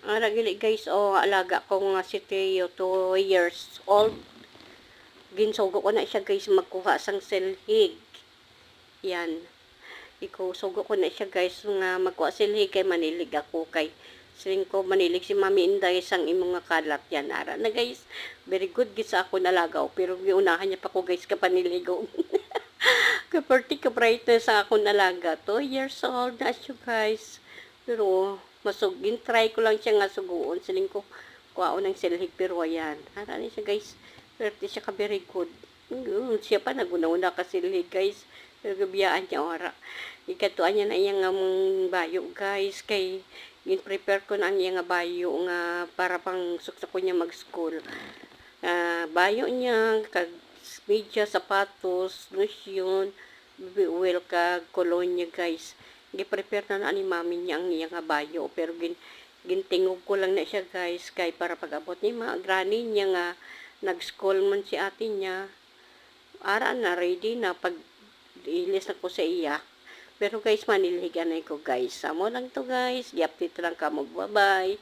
Gili guys, alaga ko nga si Teo, 2 years old. Ginsugo ko na siya guys, magkuha sang silhig. Yan. Sugo ko na siya guys, nga magkuha silhig kay manilig ako kay siling ko manilig si Mami Inday sang imong nga kalat yan. Ara na guys, very good gisa ako nalagaw. Pero giunahan niya pa ko guys kapaniligo. Kaperti ka brighter sa ako nalaga. 2 years old na siya guys. Pero masugin, try ko lang siya nga suguon. Siling ko, kuwaon ng silhig pero ayan. Harani siya guys. Pero siya ka very good. Siya pa naguna-una ka silhig guys. Pero gabiyaan niya ora. Ikatuan niya na iyang bayo guys. Kay in-prepare ko na niya nga bayo nga para pang suksa ko niya mag-school. Bayo niya, kag media, sapatos, lotion, baby oil, kag kolonya guys. Gi-prepare na ni mami niya ang iyang bayo. Pero gintingog ko lang na siya guys. Kay para pag-abot ni granny niya nga nag-school man si ate niya. Ara na, ready na pag ilis na ko sa iya. Pero guys, manilhigan na ko guys. Samo lang to guys. I-update lang ka mo. Bye-bye.